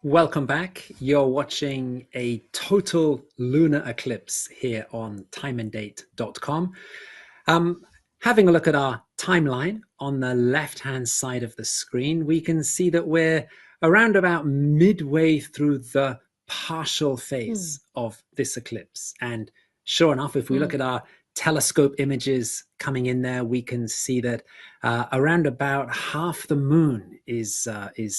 Welcome back. You're watching a total lunar eclipse here on timeanddate.com. Having a look at our timeline on the left-hand side of the screen, we can see that we're around about midway through the partial phase of this eclipse. And sure enough, if we look at our telescope images coming in there, we can see that around about half the moon is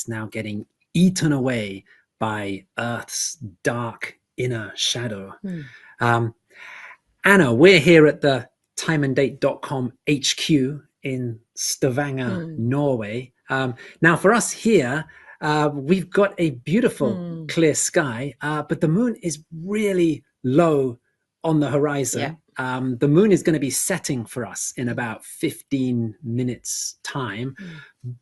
now getting eaten away by Earth's dark inner shadow. Anna, we're here at the timeanddate.com HQ in Stavanger, Norway. Now for us here, we've got a beautiful clear sky, but the moon is really low on the horizon. The moon is going to be setting for us in about 15 minutes time,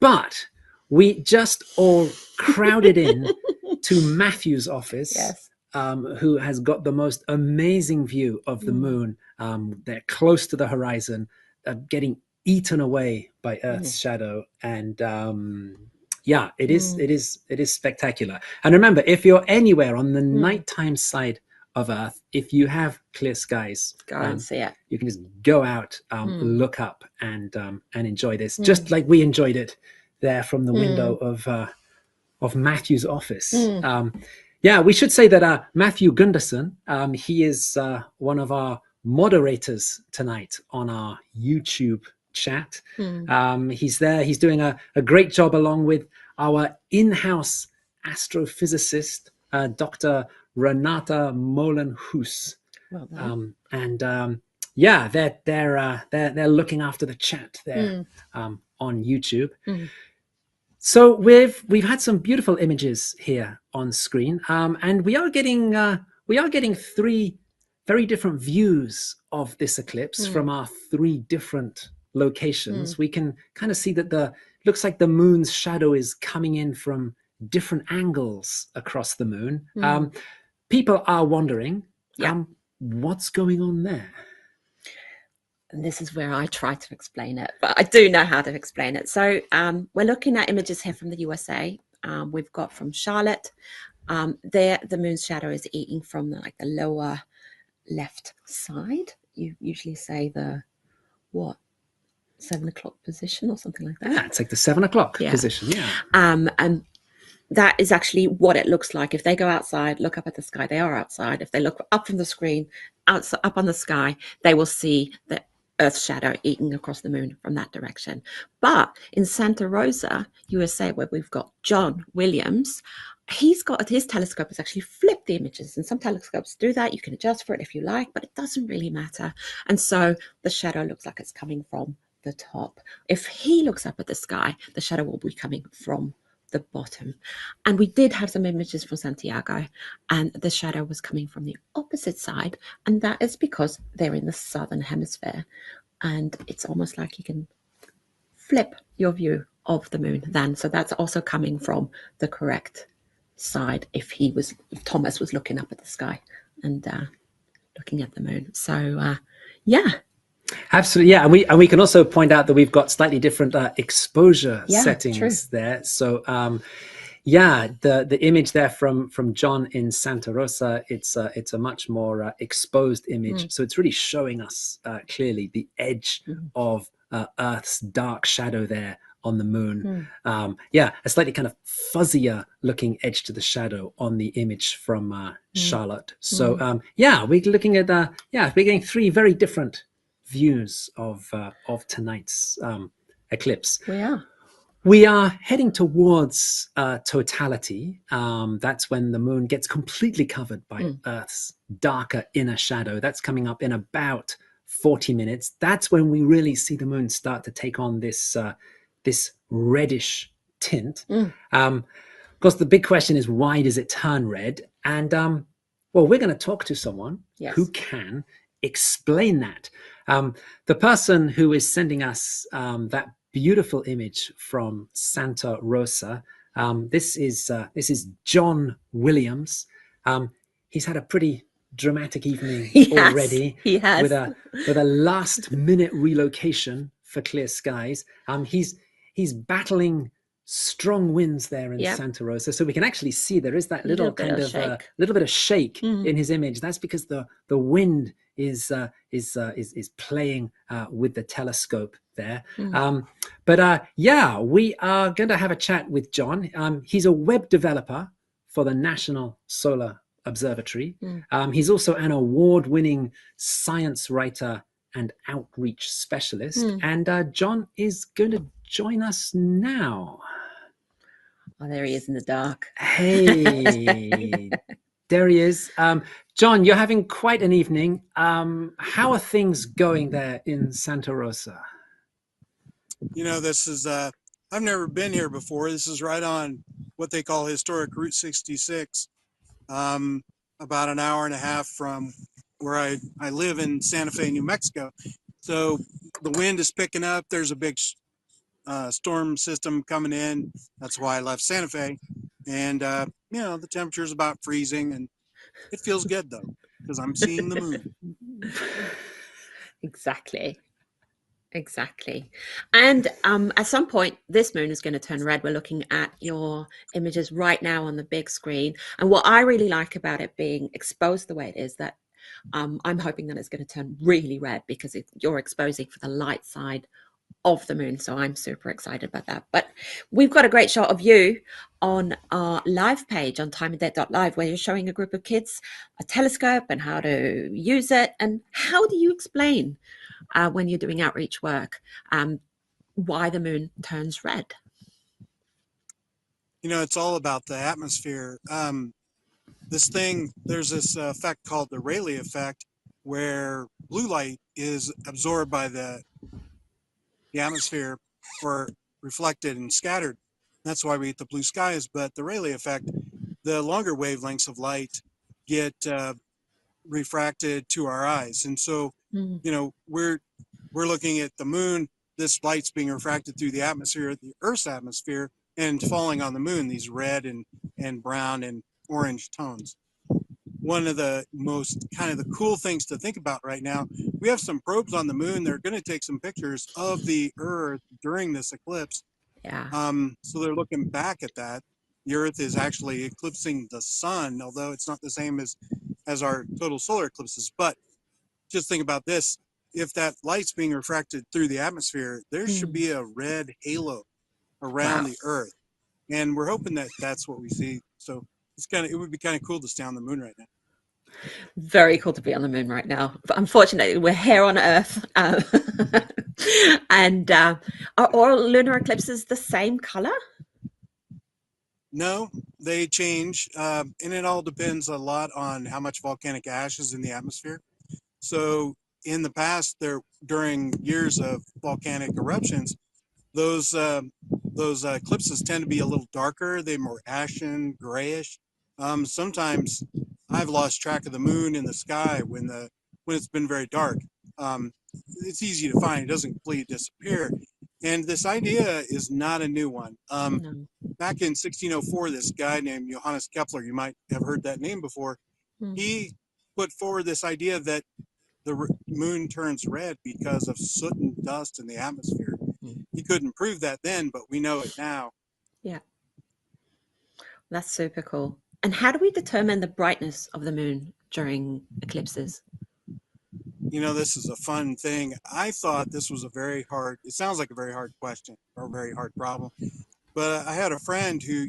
but we just all crowded in to Matthew's office, who has got the most amazing view of the moon. They're close to the horizon, getting eaten away by Earth's shadow. And yeah, it is spectacular. And remember, if you're anywhere on the nighttime side of Earth, if you have clear skies, go and see it. You can just go out, look up, and enjoy this, just like we enjoyed it there from the window of Matthew's office. Yeah, we should say that Matthew Gunderson, he is one of our moderators tonight on our YouTube chat. He's there. He's doing a great job along with our in-house astrophysicist, Dr. Renata Molenhoes. Well done. Yeah, they're looking after the chat there on YouTube. So we've had some beautiful images here on screen, and we are getting three very different views of this eclipse from our three different locations. We can kind of see that looks like the moon's shadow is coming in from different angles across the moon. People are wondering, what's going on there? And this is where I try to explain it, but I do know how to explain it. So we're looking at images here from the USA. We've got from Charlotte. There, the moon's shadow is eating from the lower left side. You usually say the 7 o'clock position or something like that. Yeah, it's like the 7 o'clock position. Yeah. And that is actually what it looks like. If they go outside, look up at the sky, they are outside. If they look up from the screen, up on the sky, they will see the Earth's shadow eating across the moon from that direction. But in Santa Rosa, USA, where we've got John Williams, he's got his telescope has actually flipped the images, and some telescopes do that. You can adjust for it if you like, but it doesn't really matter. And so the shadow looks like it's coming from the top. If he looks up at the sky, the shadow will be coming from the bottom. And we did have some images from Santiago, and the shadow was coming from the opposite side, and that is because they're in the southern hemisphere, and it's almost like you can flip your view of the moon then. So that's also coming from the correct side if Thomas was looking up at the sky and looking at the moon. So yeah. Absolutely, yeah, and we can also point out that we've got slightly different exposure settings there. So, yeah, the image there from John in Santa Rosa, it's a much more exposed image. So it's really showing us clearly the edge of Earth's dark shadow there on the moon. Yeah, a slightly kind of fuzzier looking edge to the shadow on the image from Charlotte. So yeah, we're looking at yeah, we're getting three very different views of tonight's eclipse. We are heading towards totality. That's when the moon gets completely covered by Earth's darker inner shadow. That's coming up in about 40 minutes. That's when we really see the moon start to take on this this reddish tint. Of course, the big question is, why does it turn red? And well, we're going to talk to someone who can explain that. The person who is sending us that beautiful image from Santa Rosa. This is John Williams. He's had a pretty dramatic evening already with a last minute relocation for clear skies. He's battling strong winds there in Santa Rosa, so we can actually see there is that little kind of little bit of shake in his image. That's because the wind is playing with the telescope there. But yeah, we are going to have a chat with John. He's a web developer for the National Solar Observatory. He's also an award-winning science writer and outreach specialist. And John is going to join us now. Oh, there he is in the dark. Hey, there he is. John, you're having quite an evening. How are things going there in Santa Rosa? You know, this is, I've never been here before. This is right on what they call historic Route 66, about an hour and a half from where I live in Santa Fe, New Mexico. So the wind is picking up. There's a big storm system coming in. That's why I left Santa Fe. And, you know, the temperature is about freezing, and it feels good, though, because I'm seeing the moon. Exactly. And at some point, this moon is going to turn red. We're looking at your images right now on the big screen. And what I really like about it being exposed the way it is, that I'm hoping that it's going to turn really red, because you're exposing for the light side of the moon. So I'm super excited about that. But we've got a great shot of you on our live page on timeanddate.live, where you're showing a group of kids a telescope and how to use it. And how do you explain when you're doing outreach work why the moon turns red? You know, it's all about the atmosphere. There's this effect called the Rayleigh effect, where blue light is absorbed by the atmosphere or reflected and scattered. That's why we get the blue skies. But the Rayleigh effect, the longer wavelengths of light get refracted to our eyes. And so, you know, we're looking at the moon, this light's being refracted through the atmosphere, the Earth's atmosphere, and falling on the moon, these red and brown and orange tones. One of the most kind of the cool things to think about right now, we have some probes on the moon. They're going to take some pictures of the Earth during this eclipse. So they're looking back at that. The Earth is actually eclipsing the sun, although it's not the same as our total solar eclipses. But just think about this. If that light's being refracted through the atmosphere, there should be a red halo around the Earth. And we're hoping that that's what we see. So it would be kind of cool to stay on the moon right now. Very cool to be on the moon right now. But unfortunately, we're here on Earth. And are all lunar eclipses the same color? No, they change. And it all depends a lot on how much volcanic ash is in the atmosphere. So in the past, during years of volcanic eruptions, those eclipses tend to be a little darker. They're more ashen, grayish. Sometimes I've lost track of the moon in the sky when it's been very dark. It's easy to find. It doesn't completely disappear. And this idea is not a new one. Back in 1604, this guy named Johannes Kepler, you might have heard that name before, he put forward this idea that the moon turns red because of soot and dust in the atmosphere. He couldn't prove that then, but we know it now. Yeah. That's super cool. And how do we determine the brightness of the moon during eclipses? this is a fun thing. I thought this was it sounds like a very hard question or a very hard problem. But I had a friend who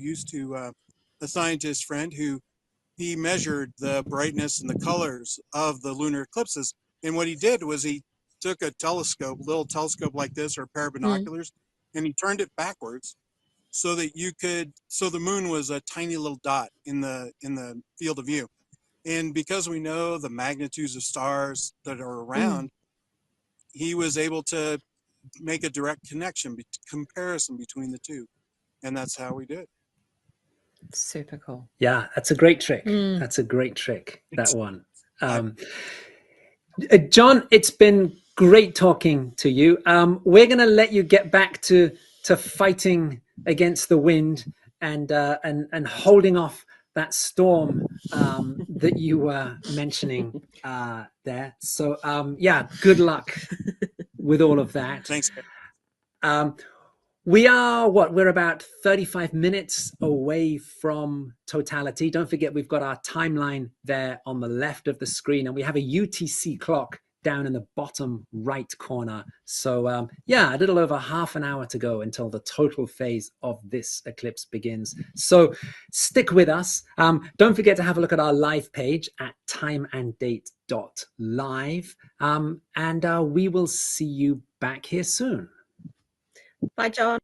a scientist friend who he measured the brightness and the colors of the lunar eclipses. And what he did was he took a little telescope like this or a pair of binoculars, and he turned it backwards so that so the moon was a tiny little dot in the field of view. And because we know the magnitudes of stars that are around, he was able to make a direct comparison between the two. And that's how we did. Super cool. Yeah, that's a great trick. That's a great trick, that one. John, it's been great talking to you. We're going to let you get back to fighting against the wind and holding off that storm that you were mentioning there. So yeah, good luck with all of that. Thanks. We're about 35 minutes away from totality. Don't forget, we've got our timeline there on the left of the screen, and we have a UTC clock down in the bottom right corner. So yeah, a little over half an hour to go until the total phase of this eclipse begins. So stick with us. Don't forget to have a look at our live page at timeanddate.live. And we will see you back here soon. Bye, John.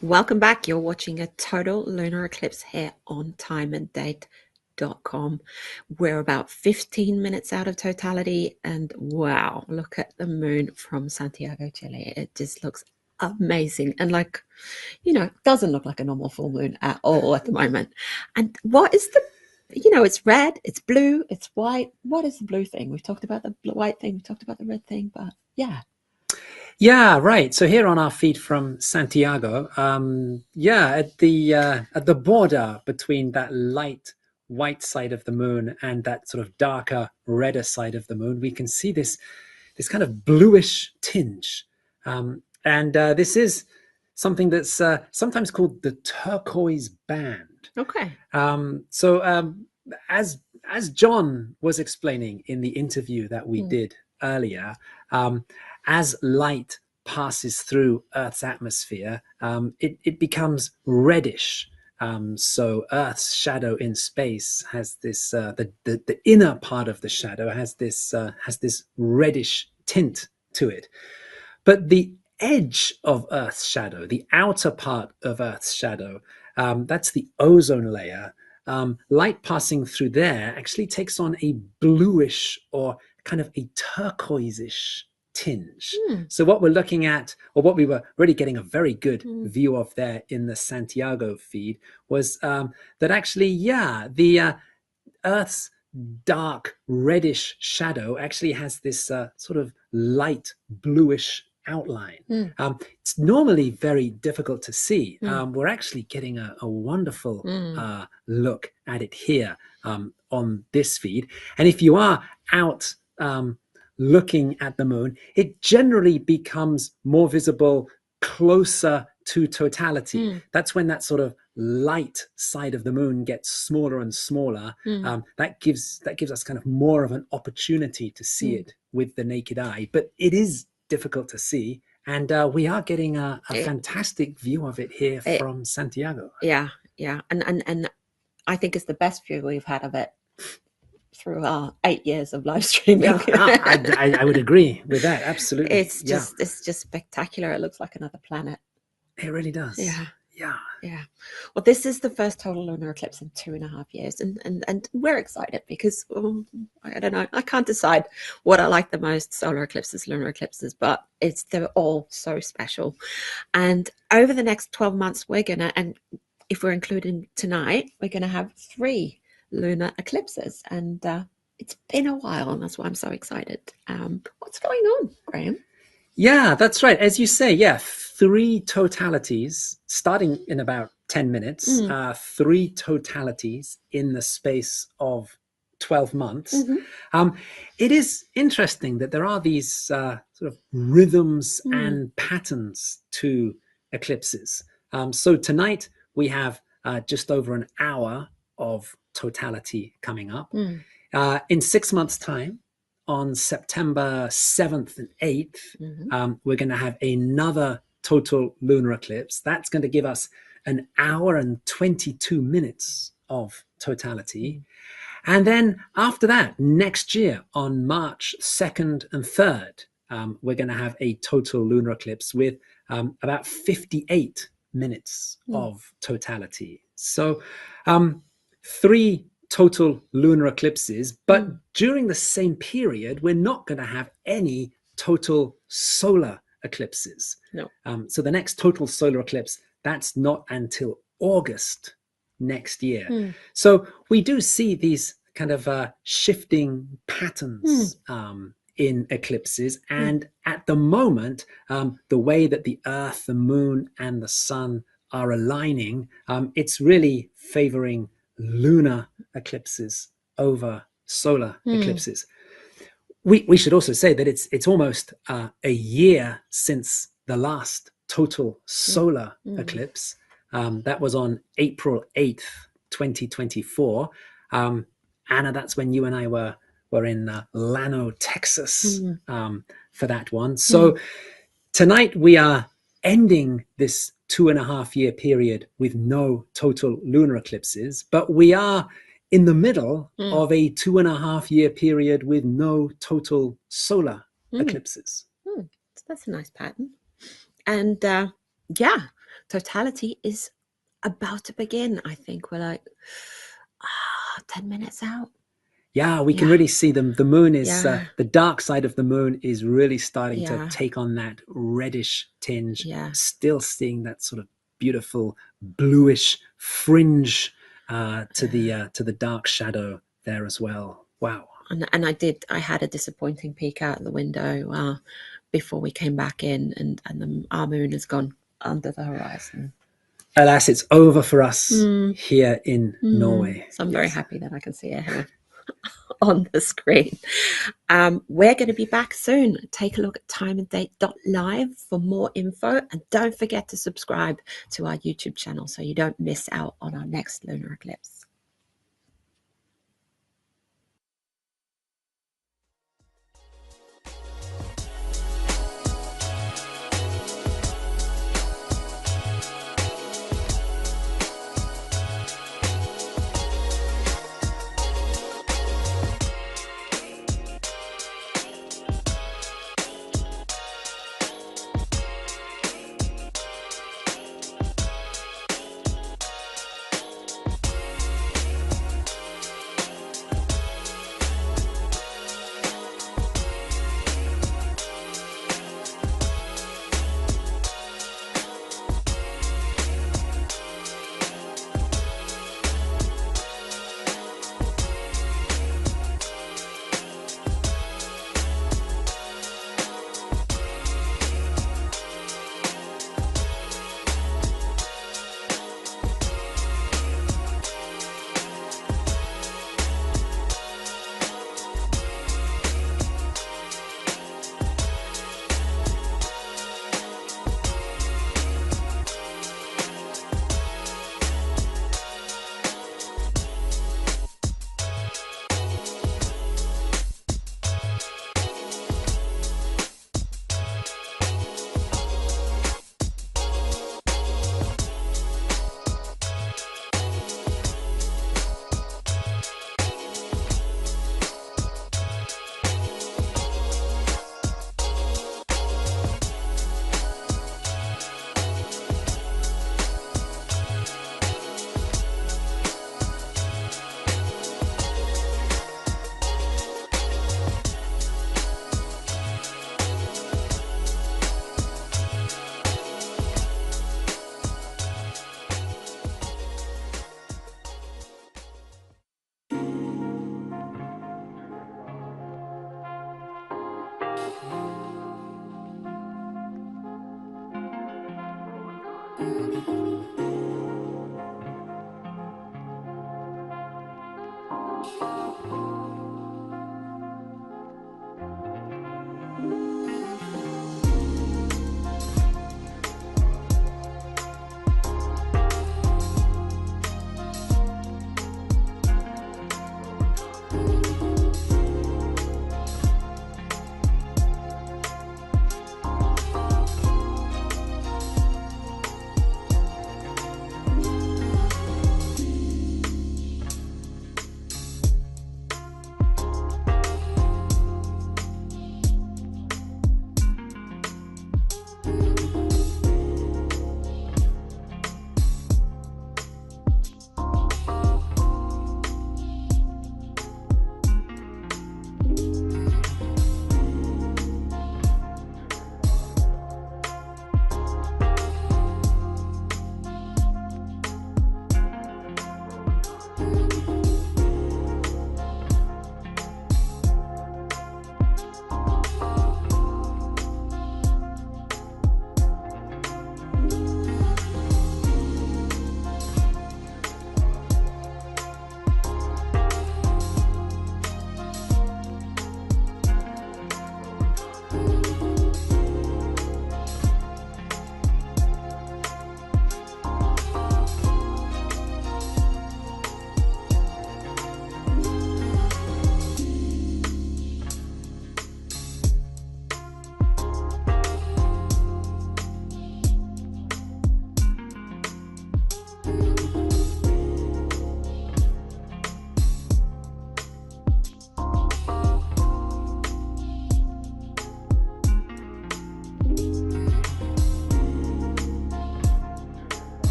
Welcome back. You're watching a total lunar eclipse here on timeanddate.com. We're about 15 minutes out of totality, and wow, look at the moon from Santiago, Chile. It just looks amazing, and like, you know, doesn't look like a normal full moon at all at the moment. And what is the, you know, it's red, it's blue, it's white. What is the blue thing? We've talked about the white thing, we've talked about the red thing, but yeah. Yeah, right. So here on our feed from Santiago, at the border between that light white side of the moon and that sort of darker redder side of the moon, we can see this kind of bluish tinge, and this is something that's sometimes called the turquoise band. Okay. As John was explaining in the interview that we did earlier, as light passes through Earth's atmosphere, it becomes reddish. So Earth's shadow in space has this the inner part of the shadow has this reddish tint to it, but the edge of Earth's shadow, the outer part of Earth's shadow, that's the ozone layer. Light passing through there actually takes on a bluish or kind of a turquoise-ish tinge. So what we're looking at, or what we were really getting a very good view of there in the Santiago feed, was that actually, the Earth's dark reddish shadow actually has this sort of light bluish outline. It's normally very difficult to see. We're actually getting a wonderful look at it here on this feed. And if you are out looking at the moon, it generally becomes more visible closer to totality. That's when that sort of light side of the moon gets smaller and smaller. That gives us kind of more of an opportunity to see it with the naked eye, but it is difficult to see, and we are getting a fantastic view of it here from Santiago. Yeah, and I think it's the best view we've had of it through our 8 years of live streaming. I would agree with that. Absolutely. It's just spectacular. It looks like another planet. It really does. Yeah. Well, this is the first total lunar eclipse in 2.5 years, and we're excited because I don't know, I can't decide what I like the most: solar eclipses, lunar eclipses, but they're all so special. And over the next 12 months, we're gonna, and if we're including tonight, we're gonna have 3 lunar eclipses, and it's been a while, and that's why I'm so excited. What's going on, Graham? Yeah, that's right. As you say, 3 totalities starting in about 10 minutes, 3 totalities in the space of 12 months. It is interesting that there are these sort of rhythms and patterns to eclipses. So tonight we have just over an hour of totality coming up. In 6 months' time, on September 7th and 8th, we're going to have another total lunar eclipse. That's going to give us an hour and 22 minutes of totality. And then after that, next year, on March 2nd and 3rd, we're going to have a total lunar eclipse with about 58 minutes of totality. So 3 total lunar eclipses, but during the same period, we're not going to have any total solar eclipses. No. So the next total solar eclipse, that's not until August next year. So we do see these kind of shifting patterns in eclipses. And at the moment, the way that the Earth, the moon, and the sun are aligning, it's really favoring lunar eclipses over solar eclipses. We should also say that it's almost a year since the last total solar eclipse. That was on April 8th, 2024. Anna, that's when you and I were in Llano, Texas, for that one. So tonight we are ending this 2.5 year period with no total lunar eclipses, but we are in the middle of a 2.5 year period with no total solar eclipses. That's a nice pattern. And totality is about to begin. I think we're like 10 minutes out. Yeah, we can really see them. The moon is the dark side of the moon is really starting to take on that reddish tinge. Still seeing that sort of beautiful bluish fringe to the dark shadow there as well. Wow. And I had a disappointing peek out the window before we came back in, and our moon has gone under the horizon. Alas, it's over for us here in Norway. So I'm very happy that I can see it here on the screen. We're going to be back soon. Take a look at timeanddate.live for more info, and don't forget to subscribe to our YouTube channel so you don't miss out on our next lunar eclipse.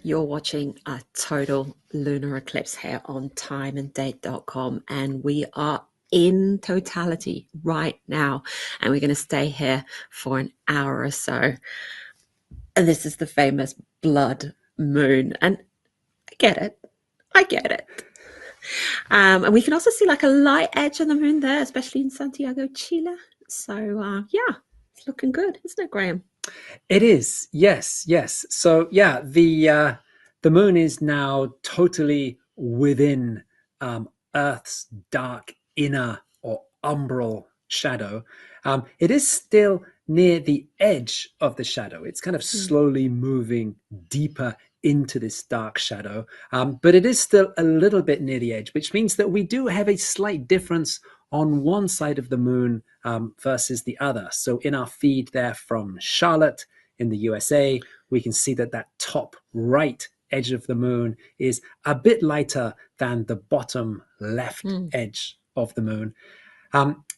You're watching a total lunar eclipse here on timeanddate.com, and we are in totality right now, and we're going to stay here for an hour or so. And this is the famous blood moon, and I get it. And we can also see like a light edge on the moon there, especially in Santiago, Chile. So yeah, it's looking good, isn't it, Graham? It is, yes. So yeah, the moon is now totally within Earth's dark inner or umbral shadow. It is still near the edge of the shadow. It's kind of slowly moving deeper into this dark shadow, but it is still a little bit near the edge, which means that we do have a slight difference on one side of the moon versus the other. So in our feed there from Charlotte in the USA, we can see that top right edge of the moon is a bit lighter than the bottom left edge of the moon.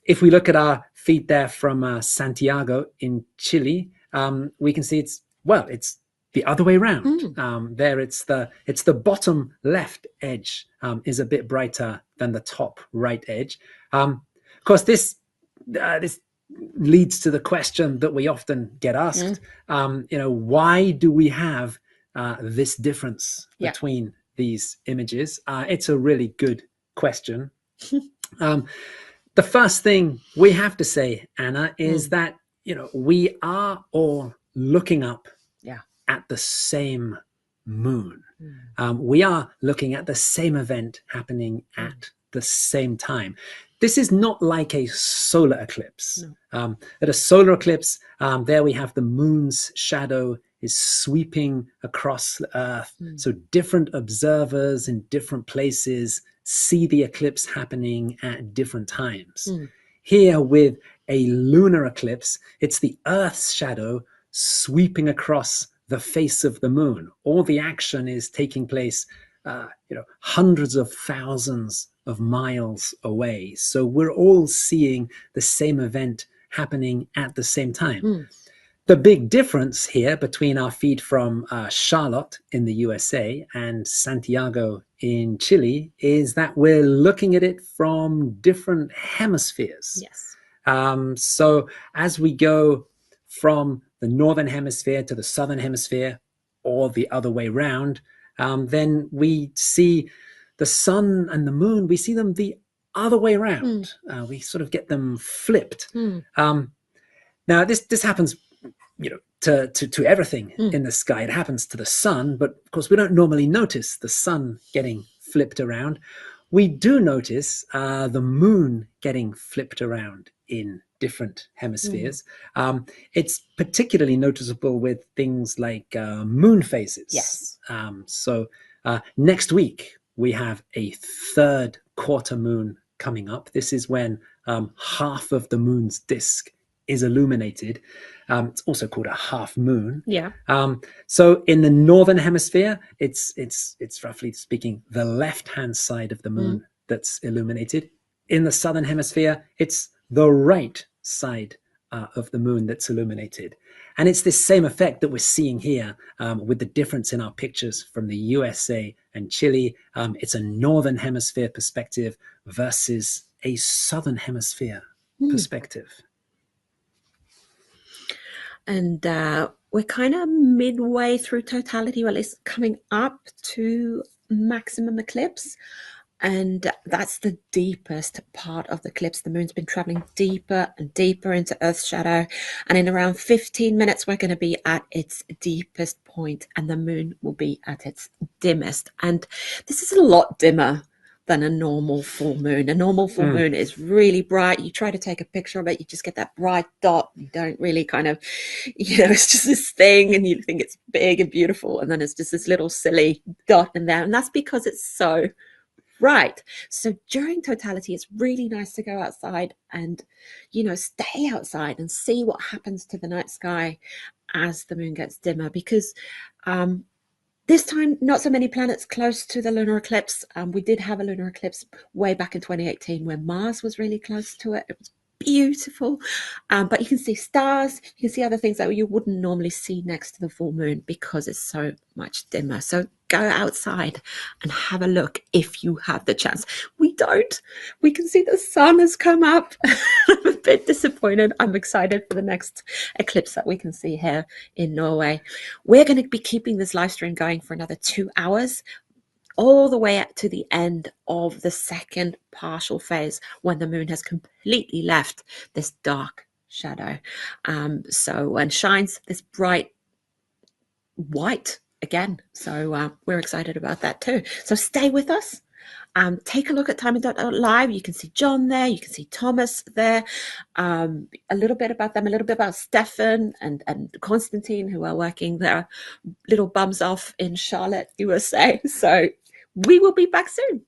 If we look at our feed there from Santiago in Chile, we can see it's the other way around. There it's the bottom left edge is a bit brighter than the top right edge. Of course, this leads to the question that we often get asked. Why do we have this difference between these images? It's a really good question. The first thing we have to say, Anna, is that we are all looking up at the same moon. We are looking at the same event happening at the same time. This is not like a solar eclipse. At a solar eclipse, there we have the moon's shadow is sweeping across the Earth. So different observers in different places see the eclipse happening at different times. Here with a lunar eclipse, it's the Earth's shadow sweeping across the face of the moon. All the action is taking place hundreds of thousands of miles away. So we're all seeing the same event happening at the same time. The big difference here between our feed from Charlotte in the USA and Santiago in Chile is that we're looking at it from different hemispheres. Yes. So as we go from the northern hemisphere to the southern hemisphere, or the other way around, then we see the sun and the moon, we see them the other way around. We sort of get them flipped. Now, this happens to everything in the sky. It happens to the sun, but of course we don't normally notice the sun getting flipped around. We do notice the moon getting flipped around in different hemispheres. It's particularly noticeable with things like moon phases. Yes. So next week we have a third quarter moon coming up. This is when half of the moon's disk is illuminated. It's also called a half moon. So in the northern hemisphere, it's roughly speaking the left-hand side of the moon that's illuminated. In the southern hemisphere, it's the right side of the moon that's illuminated. And it's this same effect that we're seeing here with the difference in our pictures from the USA and Chile. It's a northern hemisphere perspective versus a southern hemisphere perspective. And we're kind of midway through totality, well, it's coming up to maximum eclipse. And that's the deepest part of the eclipse. The moon's been traveling deeper and deeper into Earth's shadow. And in around 15 minutes, we're going to be at its deepest point, and the moon will be at its dimmest. And this is a lot dimmer than a normal full moon. A normal full moon is really bright. You try to take a picture of it, you just get that bright dot. You don't really kind of, it's just this thing, and you think it's big and beautiful. And then it's just this little silly dot in there. And that's because it's so bright. So during totality, it's really nice to go outside and, stay outside and see what happens to the night sky as the moon gets dimmer, because this time, not so many planets close to the lunar eclipse. We did have a lunar eclipse way back in 2018 where Mars was really close to it. It was beautiful. But you can see stars, you can see other things that you wouldn't normally see next to the full moon because it's so much dimmer. So go outside and have a look if you have the chance. We don't. We can see the sun has come up. I'm a bit disappointed. I'm excited for the next eclipse that we can see here in Norway. We're going to be keeping this live stream going for another 2 hours, all the way up to the end of the second partial phase when the moon has completely left this dark shadow. And shines this bright white again. So we're excited about that too. So stay with us. Take a look at timing.live. You can see John there. You can see Thomas there. A little bit about them, a little bit about Stefan and Konstantin, who are working their little bums off in Charlotte, USA. So we will be back soon.